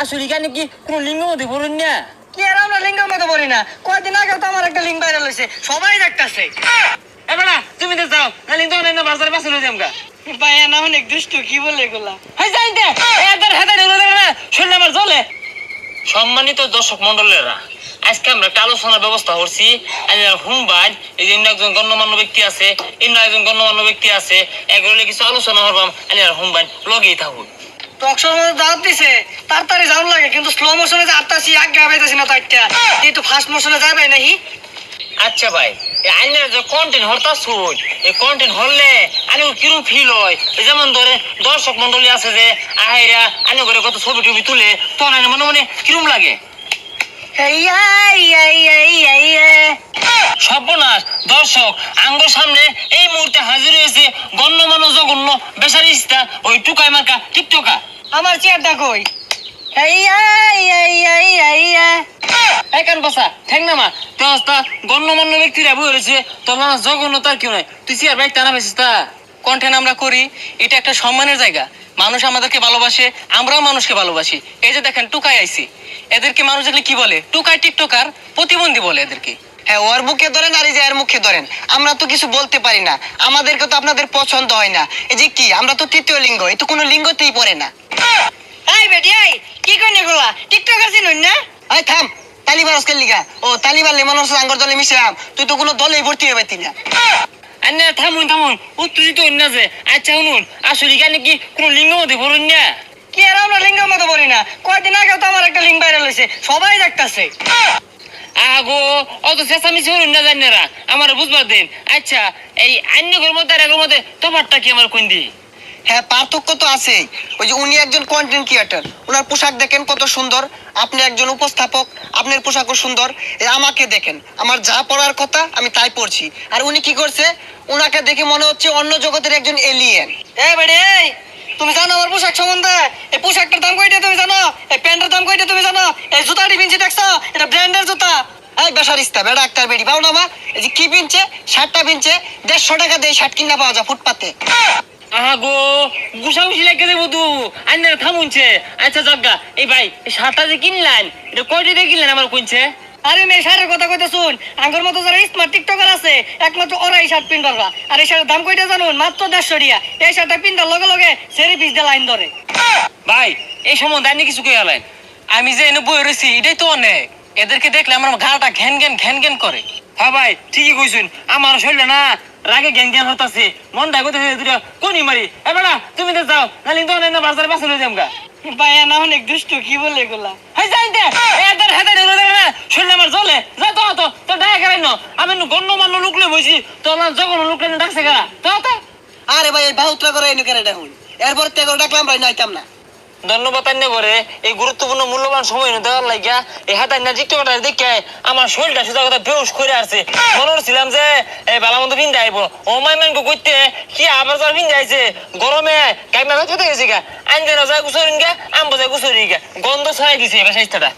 আসলে কেন কি কোনো লিঙ্গ মধ্যে বলুন না কি আর আমরা লিঙ্গের মতো বলি না, কয়দিন আগে তো আমার একটা লিঙ্গ ভাইরাল হয়েছে, সবাই দেখতেছে। এবারে তুমি তো যাও না লিঙ্গ না বাজারে বাসে লই যামগা ভাইয়া না অনেক দুষ্টু, কি বলে এগুলা? হাই যাইতে এদের হাতে ধরে না শুনলে আমার চলে। সম্মানিত দর্শক মণ্ডলেরা, আজকে আমরা একটা আলোচনার ব্যবস্থা করছি। হুমবাই এই যে একজন গণ্যমান্য ব্যক্তি আছে, অন্য একজন গণ্যমান্য ব্যক্তি আছে, এগুলো কিছু আলোচনা করবাম। হুমবাই লগেই থাকুন। টকশোর মধ্যে দাঁত দিছে, তাড়াতাড়ি যাওয়ার লাগে, কিন্তু স্লো মোশনে যে আটটাছি আগে পাইতেছি না তো একটা, কিন্তু ফাস্ট মোশনে যাবে নাকি? আচ্ছা ভাই, আইনের যে কন্টেন্ট হরতাস এই কন্টেন্ট হরলে আনি কিরম ফিল হয়? যেমন ধরে দর্শক মন্ডলী আছে যে আহাইরা আনি করে কত ছবি টবি তুলে, তখন আইনে মনে মনে কিরম লাগে? সর্বনাশ দর্শক, আঙ্গুর সামনে এই মুহূর্তে হাজির হয়েছে গণ্যমান্য জঘন্য বেসারিস্তা ওই টুকাই মার্কা টিকটকা। আমার চেয়ারটা কই? কান বসা ঠেং নামা তেমস্তা গণ্যমান্য ব্যক্তিরা বই রয়েছে, তোমার জঘন্যতার কেউ নাই। তুই চেয়ার বাইক টানা পেয়েছিস তা? কন্টেন্ট আমরা করি, এটা একটা সম্মানের জায়গা, মানুষ আমাদেরকে ভালোবাসে, আমরাও মানুষকে ভালোবাসি। এই যে দেখেন টুকাই আইছি, এদেরকে মানুষ দেখলে কি বলে? টুকাই টিকটকার প্রতিবন্ধী বলে এদেরকে। হ্যাঁ, ওর মুখে ধরেন আর এই যে এর মুখে ধরেন, আমরা তো কিছু বলতে পারি না, আমাদেরকে তো আপনাদের পছন্দ হয় না। এই যে কি, আমরা তো তৃতীয় লিঙ্গ, এই তো কোনো লিঙ্গতেই পড়ে না। এই বেটি এই কি কইনে গুলা টিকটকার চিনুন না? এই থাম, তালিবারসকে লিগা ও তালিবার লে মানুষ আঙ্গর দলে মিশাম, তুই তো কোনো দলেই ভর্তি হয়ে পাইতি না। আন্না থামুন থামুন, উত্তেজিত হইন না যে। আচ্ছা শুনুন, আসলে কেন কি কোনো লিঙ্গ মধ্যে বলুন না? কি আর আমরা লিঙ্গের মতো বলি না, কয়দিন আগে তো আমার একটা লিঙ্গ ভাইরাল হয়েছে, সবাই দেখতেছে। আগো অত চেঁচামেচি হইন না জানেরা, আমার বুঝবার দিন। আচ্ছা এই আন্যগর মধ্যে আর এগোর মধ্যে তফাৎটা কি আমার কোন দি? হ্যাঁ, পার্থক্য তো আছে। ওই যে উনি একজন কন্টেন্ট ক্রিয়েটর, ওনার পোশাক দেখেন কত সুন্দর, আপনি একজন উপস্থাপক, আপনার পোশাকও সুন্দর। আমাকে দেখেন, আমার যা পড়ার কথা আমি তাই পড়ছি, আর উনি কি করছে, উনাকে দেখে মনে হচ্ছে অন্য জগতের একজন এলিয়েন। বেড়ে এই তুমি জানো আমার পোশাক সম্বন্ধে? এই পোশাকটার দাম কয়টা তুমি জানো? এই প্যান্টের দাম কয়টা তুমি জানো? এই জুতাটি পিনছি দেখছো? এটা ব্র্যান্ডের জুতা। এই বেসারিস্তা বেড়া একটা বেড়ি পাও না মা? এই যে কি পিনছে, শার্টটা পিনছে 150 টাকা দিয়ে শার্ট কিনা পাওয়া যায় ফুটপাতে। আগো গুছাগুছি লাগে দেবো তু আন্নারা থামুনছে। আচ্ছা জগ্গা এই ভাই এই শার্টটা যে কিনলেন, এটা কয়টা দিয়ে কিনলেন আমার কোনছে? আরে মেয়ে শার্টের কথা কইতে শুন, আঙ্গুর মতো যারা স্মার্ট টিকটকার আছে একমাত্র ওরাই শার্ট পিন পারবা। আর এই শার্টের দাম কয়টা জানুন? মাত্র 150 টাকা। এই শার্টটা পিনটার লগে লগে সেরি পিস দিয়ে লাইন ধরে। ভাই এই সম্বন্ধে আপনি কিছু কই আলেন? আমি যে এনে বই রয়েছি এটাই তো অনেক, এদেরকে দেখলে আমার ঘাড়টা ঘ্যান ঘ্যান ঘ্যান ঘ্যান করে। হ্যাঁ ভাই ঠিকই কইছেন, আমার শরীরটা না রাগে জ্ঞান জ্ঞান হতাছে, মনটা কইতে দুটা কোনি মারি। এবারে তুমি তো যাও নালি তো না বাজারে বাসে লই যামগা। ভাইয়া না অনেক দুষ্টু, কি বলে এগুলা? হাই যাইতে এদের হাতে ধরে না শুনলে আমার চলে। যা তো তো তো ডাকা করেন আমি গণ্যমান্য লোকলে বইছি, তোমার যখন লোকলে ডাকছে কারা তো তো। আরে ভাই এই বাহুতরা করে এনে কেন দেখুন, এরপর তে করে ডাকলাম ভাই নাইতাম না। ধন্যবাদ আন্য করে এই গুরুত্বপূর্ণ মূল্যবান সময় দেওয়ার লাগিয়া এই হাতে না টিকটকটা দেখে আমার শরীরটা সোজা কথা বেউস করে আসছে। মনে করছিলাম যে এই বালামন্দ ভিন যাইব ও মাইমানকে কইতে কি আবার যার ভিন যাইছে গরমে গাইমা ফেটে গেছে গা আইন যায় গুছরিন গা আম বোঝায় গুছরি গা গন্ধ ছড়াই দিছে এবার স্বাস্থ্যটা।